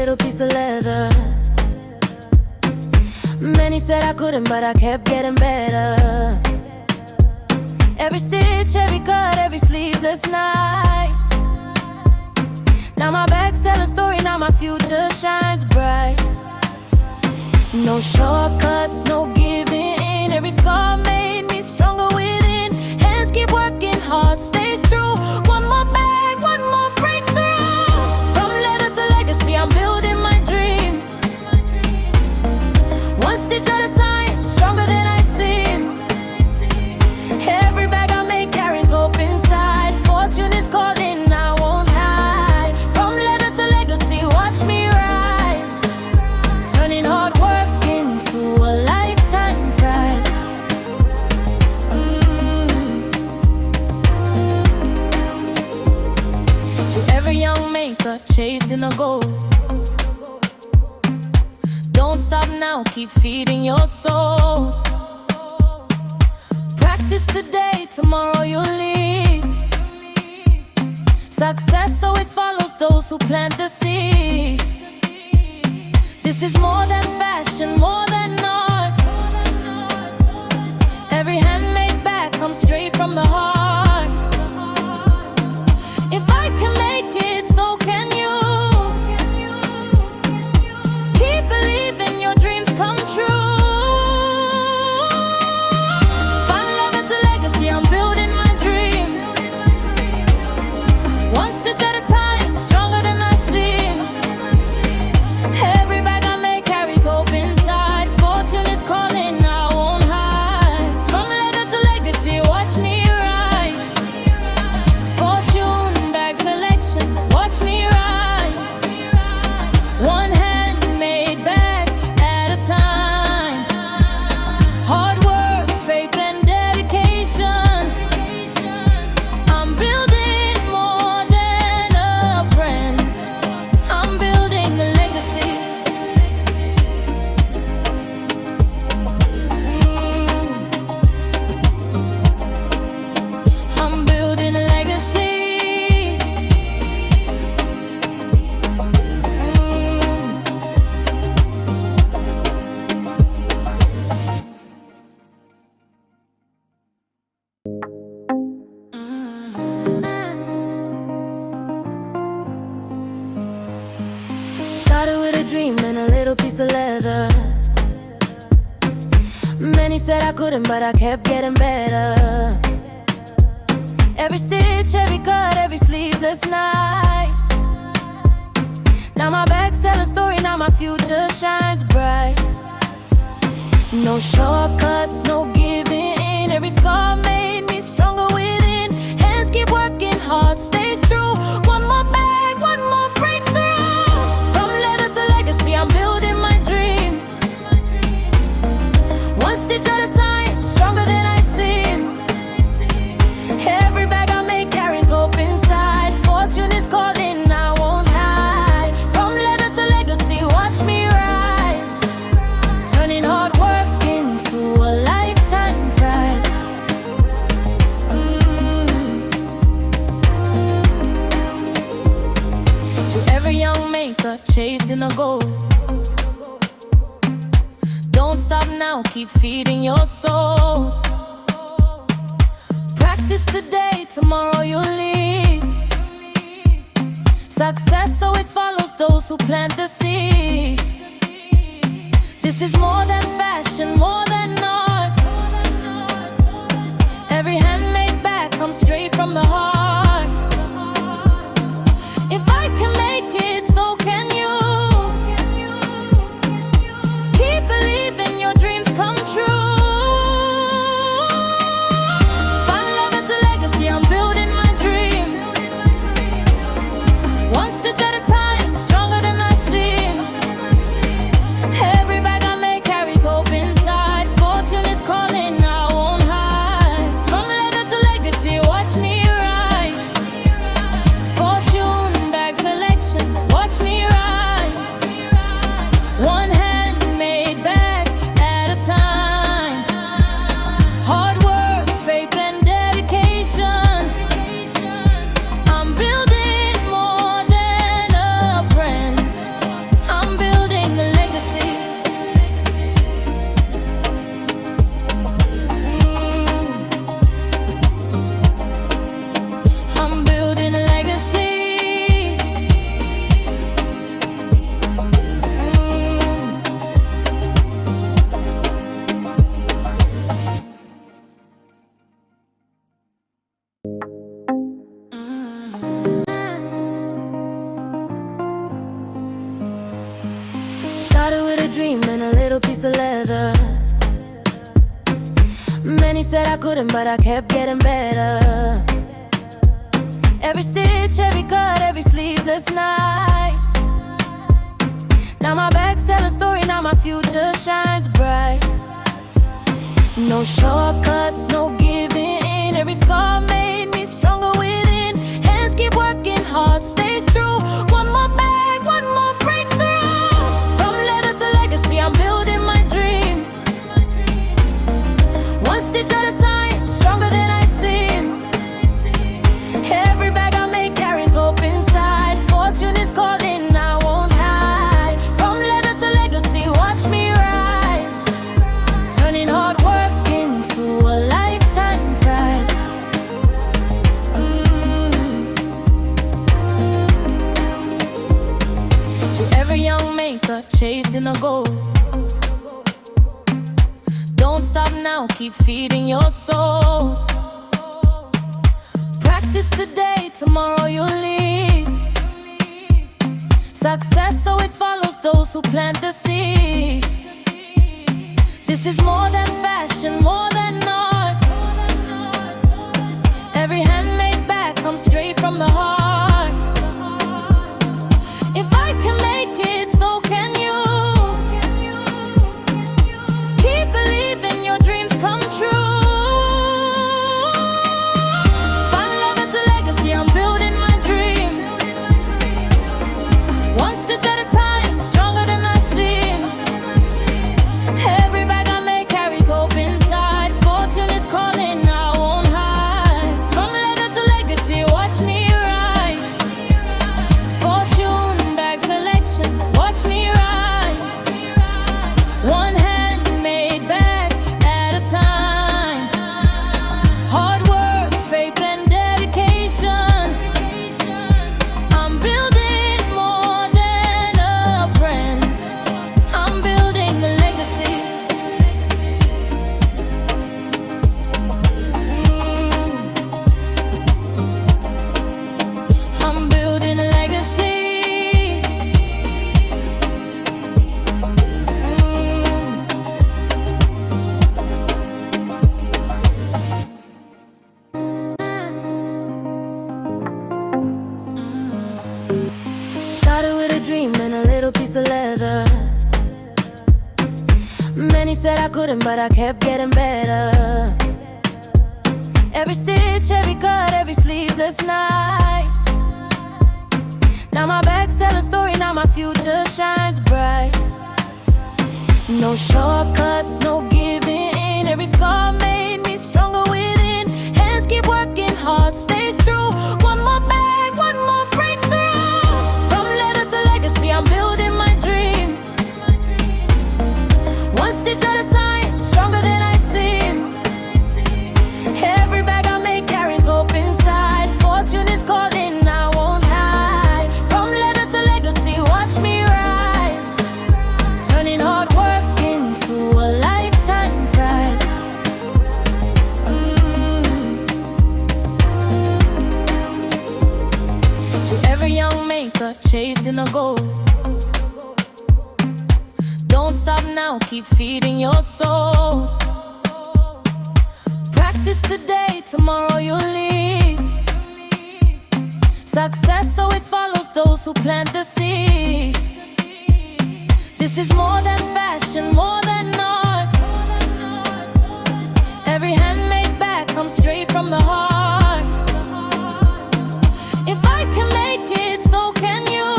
little piece of leather. Many said I couldn't, but I kept getting better. Every stitch, every cut, every sleepless night. Now my bags tell a story, now my future shines bright. No shortcuts, no giving in. Every scar made me stronger within. Hands keep working hard, stays true. One more bag, one more breakthrough. From letter to legacy, I'm building my dream. One stitch at a time, stronger than I seem. Every bag I make carries hope inside. Fortune is calling, I won't hide. From letter to legacy, watch me rise. Turning hard work into a lifetime prize. To every young maker chasing a goal, don't stop now, keep feeding your soul. Practice today, tomorrow you'll lead. Success always follows those who plant the seed. This is more than fashion, more than art. Every handmade bag comes straight from the heart. If I can make it, so can you. Keep believing your dreams come true. Find love into legacy, I'm building my dream. One stitch at a time, stronger than I seem. Every bag I make carries hope inside. Fortune is calling, I won't hide. From letter to legacy, watch me rise. Fortune bag selection, watch me rise. One handmade bag at a time. Hard work, faith and dedication. I'm building more than a brand. I'm building a legacy. I'm building a legacy. Started with a dream and a little piece of leather. Many said I couldn't, but I kept getting better. Every stitch, every cut, every sleepless night. Now my bags tell a story, now my future shines bright. No shortcuts, no giving in. Every scar made me stronger within. Hands keep working hard, stays true. One more bag, one more breakthrough. From letter to legacy, I'm building my dream. One stitch at a time, stronger than I seem. Every bag I make carries hope inside. Fortune is calling, I won't hide. From letter to legacy, watch me rise. Turning hard work into a lifetime prize. To every young maker chasing a goal, don't stop now, keep feeding your soul. Practice today, tomorrow you'll lead. Success always follows those who plant the seed. This is more than fashion, more than art. Every handmade bag comes straight from the heart. If I can make it, so can you. Keep believing your dreams come true. Find love into legacy, I'm building my dream. One stitch at a time, stronger than I seem. Every bag I make carries hope inside. Fortune is calling, I won't hide. From letter to legacy, watch me rise. Started with a dream and a little piece of leather. Many said I couldn't, but I kept getting better. Every stitch, every cut, every sleepless night. Now my bags tell a story, now my future shines bright. No shortcuts, no giving in. Every scar made me stronger within. Hands keep working, heart stays true. One more bag, one more breakthrough. From letter to legacy, I'm building my dream. One stitch at a time, stronger than I seem. Every bag I make carries hope inside. Fortune is calling, I won't hide. From letter to legacy, watch me rise. Turning hard work into a lifetime prize. To every young maker chasing a goal, don't stop now, keep feeding your soul. Practice today, tomorrow you'll lead. Success always follows those who plant the seed. This is more than fashion, more than art. Every handmade bag comes straight from the heart. If I can make it, so can you. Keep believing your dreams come true. Find love into legacy, I'm building my dream. One stitch at a time, stronger than I seem. Every bag I make carries hope inside. Fortune is calling, I won't hide. From letter to legacy, watch me rise. Fortune bag selection, watch me rise. One handmade bag at a time. Hard work, faith and dedication. I'm building more than a brand. I'm building a legacy. I'm building a legacy. Started with a dream and a little piece of leather. Many said I couldn't, but I kept getting better. Every stitch, every cut, every sleepless night. Now my bags tell a story, now my future shines bright. No shortcuts, no giving in. Every scar made me stronger within. Hands keep working, heart stays true. One more bag, one more breakthrough. From letter to legacy, I'm building my dream. One stitch at a time, stronger than I seem. Every bag I make carries hope inside. Fortune is calling, I won't hide. From letter to legacy, watch me rise. Turning hard work into a lifetime prize. To every young maker chasing a goal, don't stop now, keep feeding your soul. Practice today, tomorrow you'll lead. Success always follows those who plant the seed. This is more than fashion, more than art. Every handmade bag comes straight from the heart. If I can make it, so can you.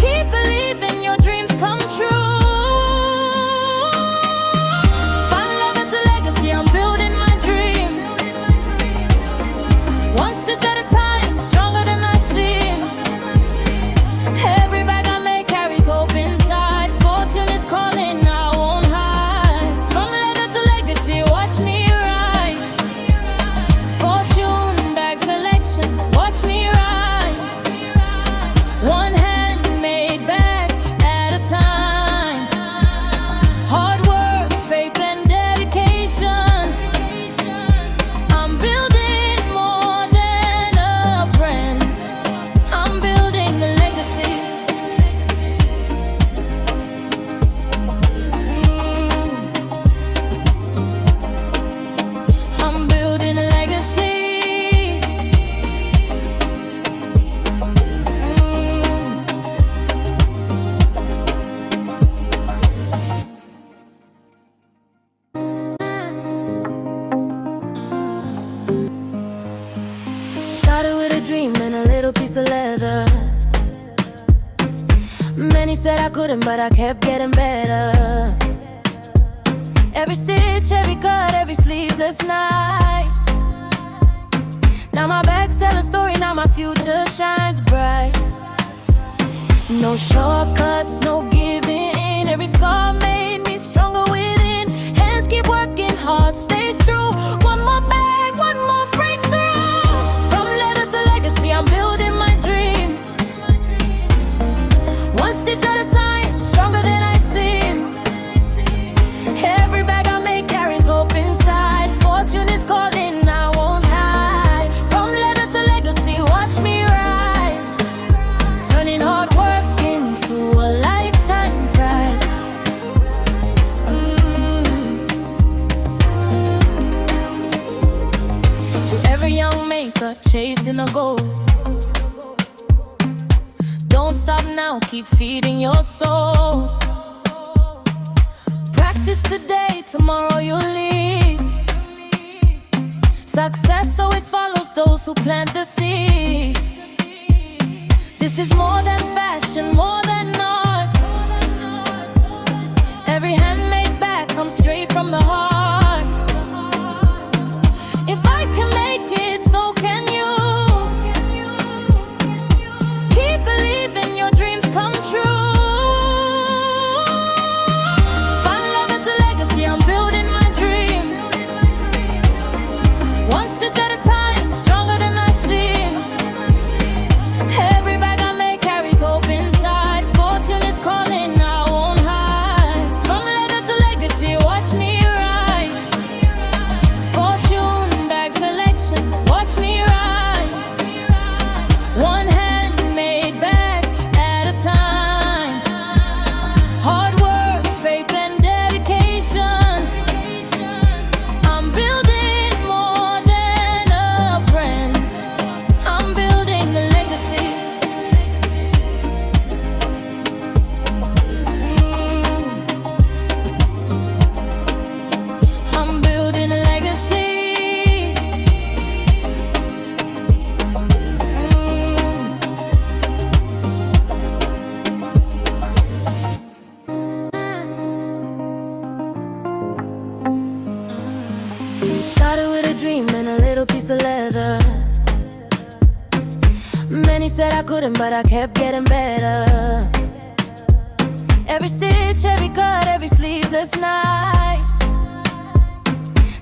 Keep believing your dreams come true. Find love into legacy, I'm building my dream. One stitch at a time, stronger than I seem. Every bag I make carries hope inside. Fortune is calling, I won't hide. From letter to legacy, watch me rise. piece of leather. Many said I couldn't, but I kept getting better. Every stitch, every cut, every sleepless night. Now my bags tell a story, now my future shines bright. No shortcuts, no giving in. Every scar made me stronger within. Hands keep working hard, stays true. One more bag, one more breakthrough. From letter to legacy, I'm building my dream. One stitch at a time, stronger than I seem. Every bag I make carries hope inside. Fortune is calling, I won't hide. From letter to legacy, watch me rise. Turning hard work into a lifetime prize. To every young maker chasing a goal, don't stop now, keep feeding your soul. Practice today, tomorrow you'll lead. Success always follows those who plant the seed. This is more than fashion, more than art. Every handmade bag comes straight from the heart. If I can make it, so can you. Keep believing your dreams come true. From letter to legacy, I'm building my dream. One stitch at a time, stronger than I seem. Every bag I make carries hope inside. Fortune is calling, I won't hide. From letter to legacy, watch me rise. Fortune bag selection, watch me rise. One handmade bag at a time. Hard work, faith and dedication. I'm building more than a brand. I'm building a legacy. I'm building a legacy. Started with a dream and a little piece of leather. Many said I couldn't, but I kept getting better. Every stitch, every cut, every sleepless night.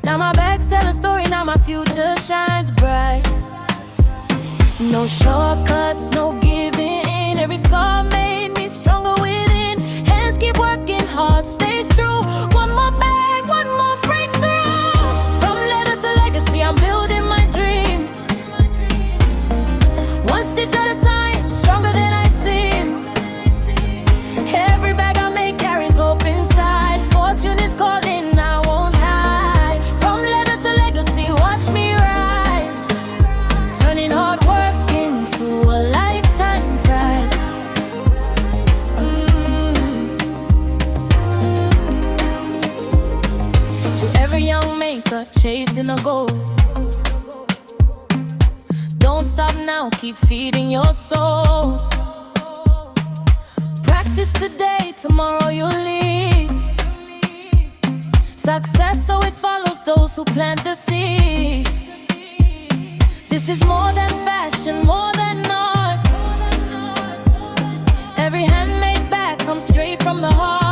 Now my bags tell a story, now my future shines bright. No shortcuts, no giving in. Every scar made me stronger within. Hands keep working hard, stays true. One more bag, one more breakthrough. From letter to legacy, I'm building my dream. One stitch at a time, stronger than I seem. Every bag I make carries hope inside. Fortune is calling, I won't hide. From letter to legacy, watch me rise. Turning hard work into a lifetime prize. To every young maker chasing a goal, don't stop now, keep feeding your soul. Practice today, tomorrow you'll lead. Success always follows those who plant the seed. This is more than fashion, more than art. Every handmade bag comes straight from the heart.